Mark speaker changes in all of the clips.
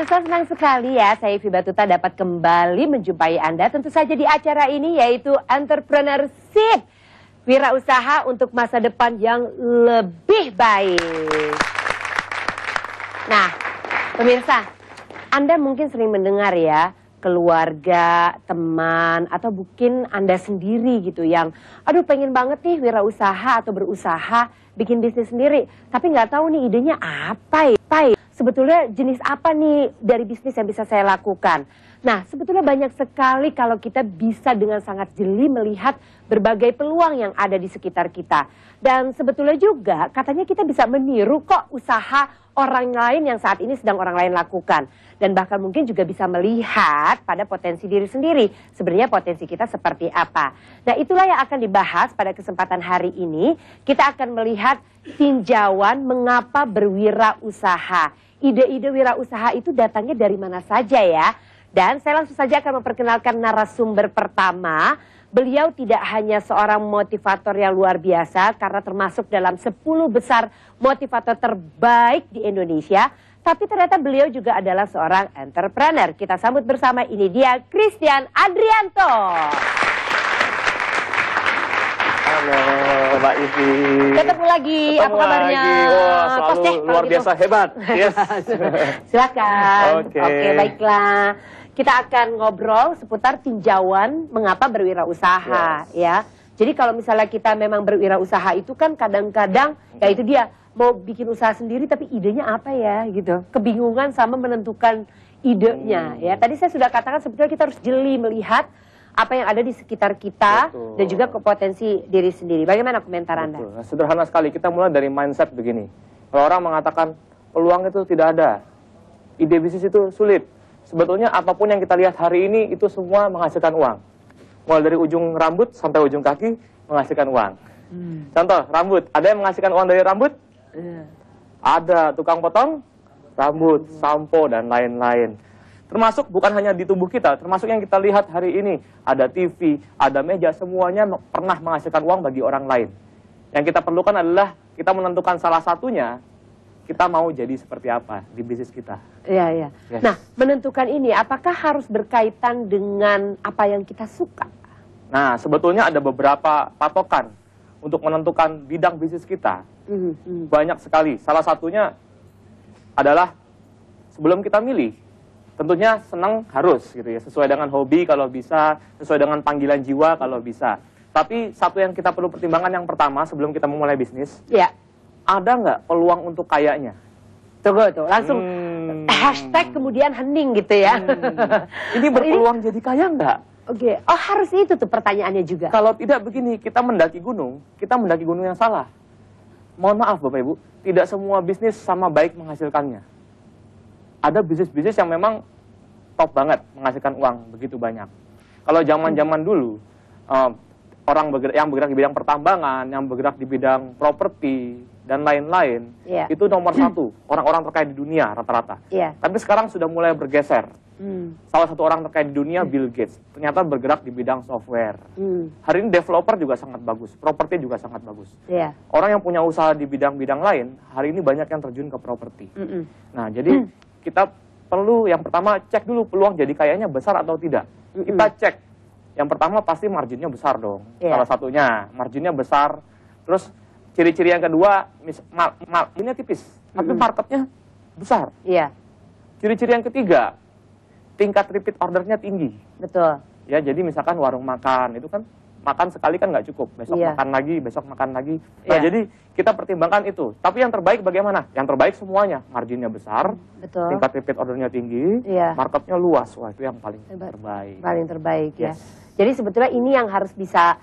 Speaker 1: Pemirsa, senang sekali ya saya Ivi Batuta dapat kembali menjumpai Anda tentu saja di acara ini yaitu Entrepreneurship, wirausaha untuk masa depan yang lebih baik. Nah, pemirsa, Anda mungkin sering mendengar ya, keluarga, teman, atau mungkin Anda sendiri gitu yang aduh pengen banget nih wirausaha atau berusaha bikin bisnis sendiri, tapi nggak tahu nih idenya apa ya. Sebetulnya jenis apa nih dari bisnis yang bisa saya lakukan? Nah, sebetulnya banyak sekali kalau kita bisa dengan sangat jeli melihat berbagai peluang yang ada di sekitar kita. Dan sebetulnya juga katanya kita bisa meniru kok usaha orang lain yang saat ini sedang orang lain lakukan. Dan bahkan mungkin juga bisa melihat pada potensi diri sendiri. Sebenarnya potensi kita seperti apa. Nah, itulah yang akan dibahas pada kesempatan hari ini. Kita akan melihat tinjauan mengapa berwirausaha. Ide-ide wirausaha itu datangnya dari mana saja ya. Dan saya langsung saja akan memperkenalkan narasumber pertama. Beliau tidak hanya seorang motivator yang luar biasa karena termasuk dalam 10 besar motivator terbaik di Indonesia. Tapi ternyata beliau juga adalah seorang entrepreneur. Kita sambut bersama, ini dia Christian Adrianto.
Speaker 2: Halo Mbak Ivi.
Speaker 1: Ketemu lagi, apa kabarnya?
Speaker 2: Wah, selalu luar biasa hebat. Yes.
Speaker 1: Silakan.
Speaker 2: Oke.
Speaker 1: Oke, baiklah. Kita akan ngobrol seputar tinjauan mengapa berwirausaha, ya. Jadi kalau misalnya kita memang berwirausaha itu kan kadang-kadang ya itu dia mau bikin usaha sendiri tapi idenya apa ya gitu. Kebingungan sama menentukan idenya ya. Tadi saya sudah katakan sebetulnya kita harus jeli melihat apa yang ada di sekitar kita. Betul. Dan juga ke potensi diri sendiri. Bagaimana komentar Anda?
Speaker 2: Nah, sederhana sekali, kita mulai dari mindset begini. Kalau orang mengatakan peluang itu tidak ada, ide bisnis itu sulit. Sebetulnya apapun yang kita lihat hari ini itu semua menghasilkan uang. Mulai dari ujung rambut sampai ujung kaki menghasilkan uang. Contoh, rambut. Ada yang menghasilkan uang dari rambut? Ada tukang potong rambut, sampo, dan lain-lain. Termasuk bukan hanya di tubuh kita, termasuk yang kita lihat hari ini. Ada TV, ada meja, semuanya pernah menghasilkan uang bagi orang lain. Yang kita perlukan adalah kita menentukan salah satunya, kita mau jadi seperti apa di bisnis kita.
Speaker 1: Iya, iya.
Speaker 2: Yes.
Speaker 1: Nah, menentukan ini apakah harus berkaitan dengan apa yang kita suka?
Speaker 2: Nah, sebetulnya ada beberapa patokan untuk menentukan bidang bisnis kita. Banyak sekali. Salah satunya adalah sebelum kita milih, tentunya senang harus gitu ya, sesuai dengan hobi kalau bisa, sesuai dengan panggilan jiwa kalau bisa. Tapi satu yang kita perlu pertimbangkan yang pertama sebelum kita memulai bisnis, ya, ada nggak peluang untuk kayanya?
Speaker 1: Tunggu tuh, langsung hashtag kemudian hening gitu ya.
Speaker 2: Ini berpeluang jadi kaya nggak?
Speaker 1: Oke, oh harus itu tuh pertanyaannya juga.
Speaker 2: Kalau tidak begini, kita mendaki gunung yang salah. Mohon maaf Bapak Ibu, tidak semua bisnis sama baik menghasilkannya. Ada bisnis-bisnis yang memang top banget menghasilkan uang begitu banyak. Kalau zaman-zaman dulu, orang yang bergerak di bidang pertambangan, yang bergerak di bidang properti, dan lain-lain, itu nomor satu, orang-orang terkaya di dunia rata-rata. Tapi sekarang sudah mulai bergeser. Salah satu orang terkaya di dunia, Bill Gates, ternyata bergerak di bidang software. Hari ini developer juga sangat bagus, properti juga sangat bagus. Orang yang punya usaha di bidang-bidang lain, hari ini banyak yang terjun ke properti. Nah, jadi kita perlu yang pertama cek dulu peluang jadi kayanya besar atau tidak. Kita cek. Yang pertama pasti marginnya besar dong. Salah satunya marginnya besar. Terus ciri-ciri yang kedua marginnya tipis, tapi marketnya besar. Ciri-ciri yang ketiga, tingkat repeat ordernya tinggi.
Speaker 1: Betul.
Speaker 2: Ya, jadi misalkan warung makan itu kan makan sekali kan nggak cukup, besok makan lagi, besok makan lagi. Nah, jadi kita pertimbangkan itu. Tapi yang terbaik bagaimana? Yang terbaik semuanya, marginnya besar, tingkat repeat ordernya tinggi, marketnya luas. Wah, itu yang paling terbaik.
Speaker 1: Paling terbaik ya. Jadi sebetulnya ini yang harus bisa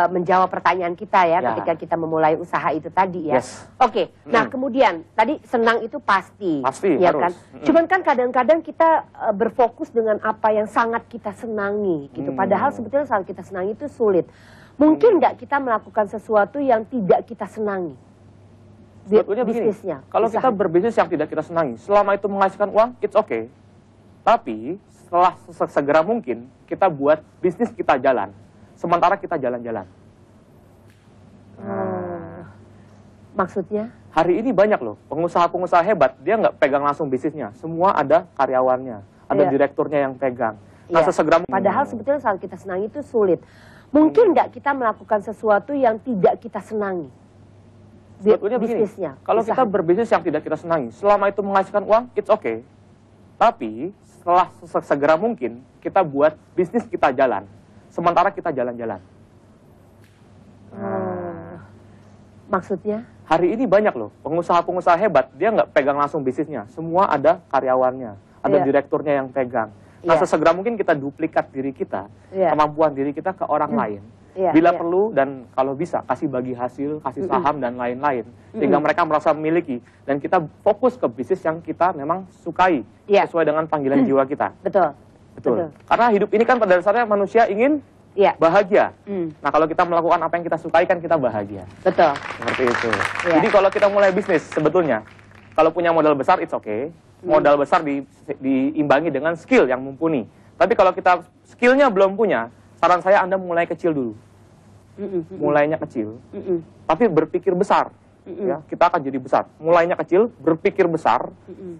Speaker 1: menjawab pertanyaan kita ya, ketika kita memulai usaha itu tadi ya. Oke, nah kemudian tadi senang itu pasti ya harus. Kan? Cuman kan kadang-kadang kita berfokus dengan apa yang sangat kita senangi gitu. Padahal sebetulnya sangat kita senangi itu sulit. Mungkin nggak kita melakukan sesuatu yang tidak kita senangi?
Speaker 2: Sebetulnya bisnisnya. Kalau kita berbisnis yang tidak kita senangi, selama itu menghasilkan uang, it's okay. Tapi setelah segera mungkin kita buat bisnis kita jalan. Sementara kita jalan-jalan.
Speaker 1: Maksudnya?
Speaker 2: Hari ini banyak loh pengusaha-pengusaha hebat, dia nggak pegang langsung bisnisnya, semua ada karyawannya, ada direkturnya yang pegang. Nah, sesegera
Speaker 1: padahal sebetulnya saat kita senangi itu sulit. Mungkin nggak kita melakukan sesuatu yang tidak kita senangi.
Speaker 2: Sebetulnya bisnisnya. Kalau kita berbisnis yang tidak kita senangi, selama itu menghasilkan uang, it's okay. Tapi setelah sesegera mungkin kita buat bisnis kita jalan, sementara kita jalan-jalan.
Speaker 1: Maksudnya?
Speaker 2: Hari ini banyak loh pengusaha-pengusaha hebat, dia nggak pegang langsung bisnisnya, semua ada karyawannya, ada direkturnya yang pegang. Nah, sesegera mungkin kita duplikat diri kita, kemampuan diri kita ke orang lain. Bila perlu dan kalau bisa, kasih bagi hasil, kasih saham dan lain-lain. Sehingga mereka merasa memiliki. Dan kita fokus ke bisnis yang kita memang sukai, sesuai dengan panggilan jiwa kita. Betul. Karena hidup ini kan pada dasarnya manusia ingin bahagia. Nah, kalau kita melakukan apa yang kita sukai kan kita bahagia.
Speaker 1: Betul.
Speaker 2: Seperti itu. Jadi kalau kita mulai bisnis, sebetulnya, kalau punya modal besar, it's okay. Modal besar diimbangi dengan skill yang mumpuni. Tapi kalau kita skillnya belum punya, saran saya Anda mulai kecil dulu. Mulainya kecil, tapi berpikir besar. Ya, kita akan jadi besar. Mulainya kecil, berpikir besar,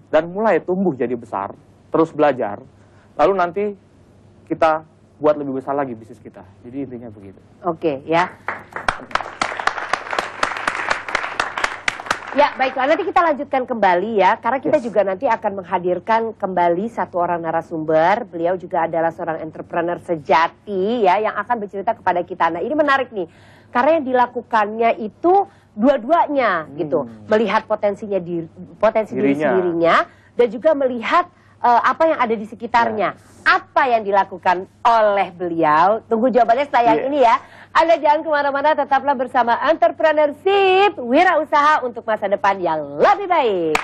Speaker 2: dan mulai tumbuh jadi besar. Terus belajar. Lalu nanti kita buat lebih besar lagi bisnis kita. Jadi intinya begitu.
Speaker 1: Oke, ya. Ya, baiklah. Nanti kita lanjutkan kembali ya. Karena kita juga nanti akan menghadirkan kembali satu orang narasumber. Beliau juga adalah seorang entrepreneur sejati ya, yang akan bercerita kepada kita. Nah, ini menarik nih. Karena yang dilakukannya itu dua-duanya gitu. Melihat potensi diri sendirinya dan juga melihat apa yang ada di sekitarnya. Apa yang dilakukan oleh beliau? Tunggu jawabannya setelah yang ini ya. Anda jangan kemana-mana, tetaplah bersama Entrepreneurship, wirausaha untuk masa depan yang lebih baik.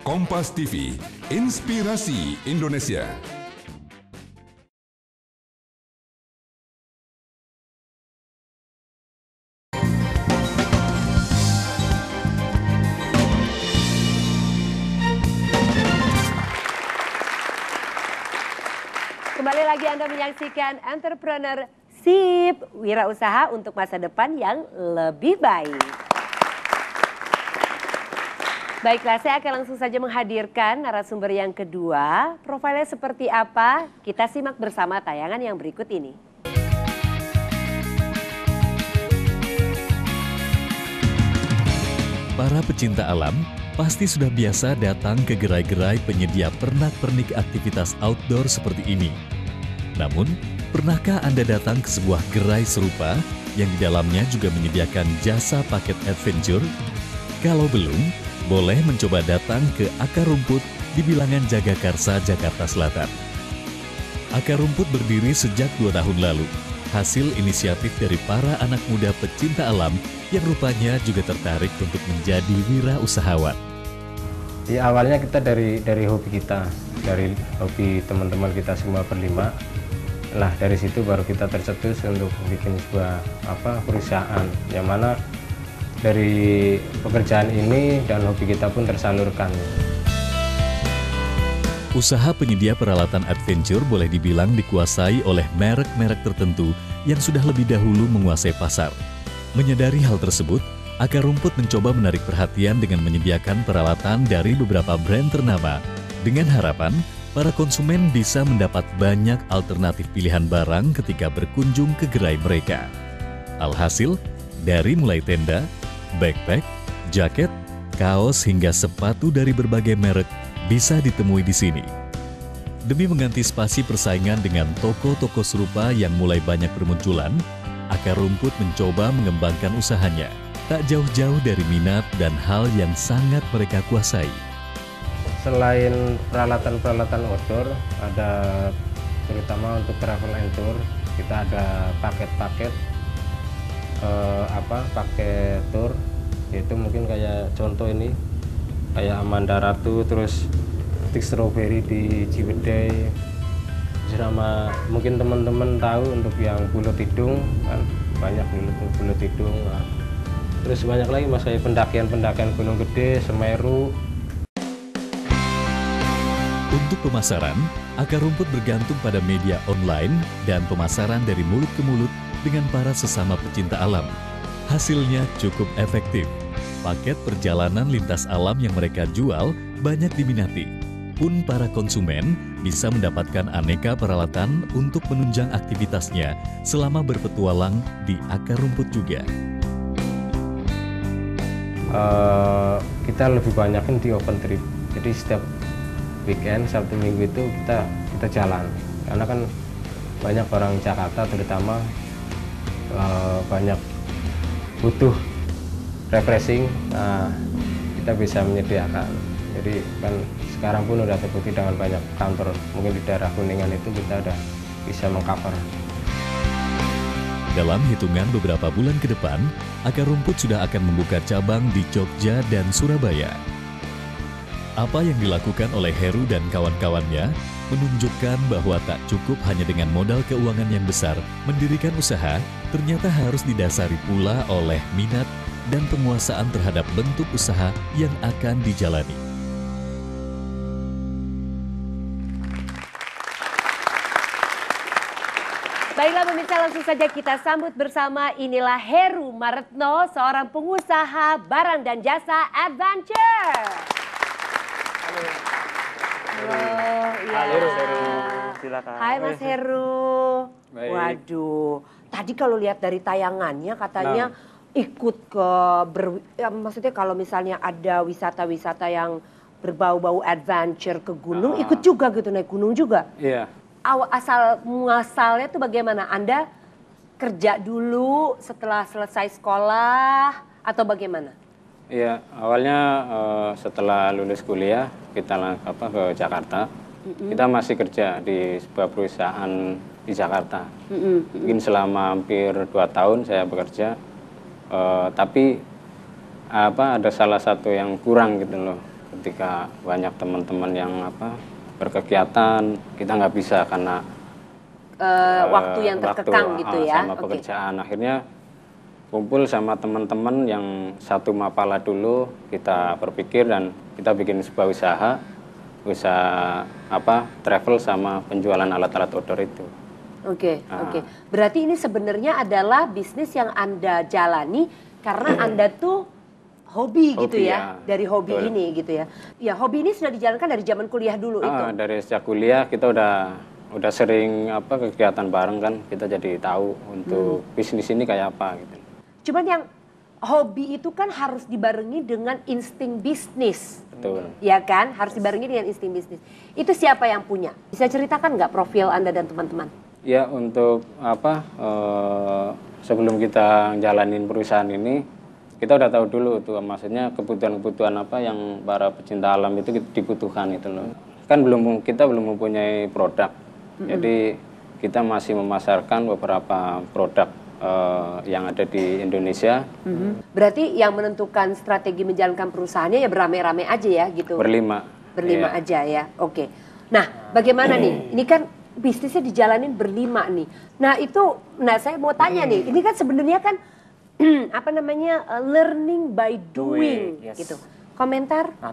Speaker 3: Kompas TV, Inspirasi Indonesia.
Speaker 1: Kembali lagi Anda menyaksikan Entrepreneurship, wirausaha untuk masa depan yang lebih baik. Baiklah, saya akan langsung saja menghadirkan narasumber yang kedua. Profilnya seperti apa? Kita simak bersama tayangan yang berikut ini.
Speaker 4: Para pecinta alam pasti sudah biasa datang ke gerai-gerai penyedia pernak-pernik aktivitas outdoor seperti ini. Namun, pernahkah Anda datang ke sebuah gerai serupa yang di dalamnya juga menyediakan jasa paket adventure? Kalau belum, boleh mencoba datang ke Akar Rumput di Bilangan Jagakarsa, Jakarta Selatan. Akar Rumput berdiri sejak 2 tahun lalu, hasil inisiatif dari para anak muda pecinta alam yang rupanya juga tertarik untuk menjadi wirausahawan.
Speaker 5: Di awalnya kita dari hobi kita, dari hobi teman-teman kita semua berlima. Lah dari situ baru kita tercetus untuk bikin sebuah perusahaan yang mana dari pekerjaan ini dan hobi kita pun tersalurkan.
Speaker 4: Usaha penyedia peralatan adventure boleh dibilang dikuasai oleh merek-merek tertentu yang sudah lebih dahulu menguasai pasar. Menyadari hal tersebut, Akar Rumput mencoba menarik perhatian dengan menyediakan peralatan dari beberapa brand ternama dengan harapan para konsumen bisa mendapat banyak alternatif pilihan barang ketika berkunjung ke gerai mereka. Alhasil, dari mulai tenda, backpack, jaket, kaos hingga sepatu dari berbagai merek bisa ditemui di sini. Demi mengantisipasi persaingan dengan toko-toko serupa yang mulai banyak bermunculan, Akar Rumput mencoba mengembangkan usahanya, tak jauh-jauh dari minat dan hal yang sangat mereka kuasai.
Speaker 5: Selain peralatan-peralatan outdoor, ada terutama untuk travel and tour, kita ada paket-paket paket tour, yaitu mungkin kayak contoh ini, kayak Amanda Ratu, terus Tik Strawberry di Ciwidey, sama mungkin teman-teman tahu untuk yang Pulau Tidung, kan banyak dulu Pulau Tidung. Terus banyak lagi mas, kayak pendakian Gunung Gede, Semeru.
Speaker 4: Untuk pemasaran, akar rumput bergantung pada media online dan pemasaran dari mulut ke mulut dengan para sesama pecinta alam. Hasilnya cukup efektif. Paket perjalanan lintas alam yang mereka jual banyak diminati. Pun para konsumen bisa mendapatkan aneka peralatan untuk menunjang aktivitasnya selama berpetualang di akar rumput juga.
Speaker 5: Kita lebih banyakin di open trip. Jadi setiap weekend, Sabtu Minggu itu kita jalan. Karena kan banyak orang Jakarta terutama banyak butuh refreshing, kita bisa menyediakan. Jadi kan sekarang pun udah terbukti dengan banyak kantor, mungkin di daerah Kuningan itu kita udah bisa mengcover.
Speaker 4: Dalam hitungan beberapa bulan ke depan, akar rumput sudah akan membuka cabang di Jogja dan Surabaya. Apa yang dilakukan oleh Heru dan kawan-kawannya menunjukkan bahwa tak cukup hanya dengan modal keuangan yang besar, mendirikan usaha ternyata harus didasari pula oleh minat dan penguasaan terhadap bentuk usaha yang akan dijalani.
Speaker 1: Baiklah pemirsa, langsung saja kita sambut bersama. Inilah Heru Maretno, seorang pengusaha barang dan jasa adventure. Halo, ya.
Speaker 2: Halo, Heru. Silakan.
Speaker 1: Hai Mas Heru.
Speaker 2: Baik.
Speaker 1: Waduh, tadi kalau lihat dari tayangannya katanya ikut ke, maksudnya kalau misalnya ada wisata-wisata yang berbau-bau adventure ke gunung, ikut juga gitu, naik gunung juga.
Speaker 5: Iya.
Speaker 1: Asal muasalnya tuh bagaimana? Anda kerja dulu setelah selesai sekolah atau bagaimana?
Speaker 5: Iya, awalnya setelah lulus kuliah kita ke Jakarta. Kita masih kerja di sebuah perusahaan di Jakarta. Mungkin selama hampir 2 tahun saya bekerja. Tapi ada salah satu yang kurang gitu loh. Ketika banyak teman-teman yang berkegiatan, kita nggak bisa karena
Speaker 1: waktu yang terkekang gitu ya.
Speaker 5: Sama pekerjaan. Akhirnya kumpul sama teman-teman yang satu mapala dulu, kita berpikir dan kita bikin sebuah usaha travel sama penjualan alat-alat outdoor itu.
Speaker 1: Oke. Berarti ini sebenarnya adalah bisnis yang Anda jalani karena Anda tuh hobi gitu ya. Dari hobi
Speaker 5: betul.
Speaker 1: ini gitu ya. Ya, hobi ini sudah dijalankan dari zaman kuliah dulu itu.
Speaker 5: Dari sejak kuliah kita udah sering kegiatan bareng kan, kita jadi tahu untuk bisnis ini kayak apa gitu.
Speaker 1: Cuman yang hobi itu kan harus dibarengi dengan insting bisnis.
Speaker 5: Betul.
Speaker 1: Ya kan? Harus dibarengi dengan insting bisnis. Itu siapa yang punya? Bisa ceritakan nggak profil Anda dan teman-teman?
Speaker 5: Ya, untuk sebelum kita jalanin perusahaan ini, kita udah tahu dulu tuh, maksudnya kebutuhan-kebutuhan apa yang para pecinta alam itu dibutuhkan itu loh. Kan kita belum mempunyai produk. Jadi kita masih memasarkan beberapa produk yang ada di Indonesia.
Speaker 1: Berarti yang menentukan strategi menjalankan perusahaannya ya beramai-ramai aja ya gitu.
Speaker 5: Berlima
Speaker 1: Berlima aja ya. Oke. Nah, bagaimana nih? Ini kan bisnisnya dijalanin berlima nih. Nah, saya mau tanya nih. Ini kan sebenarnya kan learning by doing
Speaker 2: Yes.
Speaker 1: gitu. Komentar?
Speaker 2: Nah,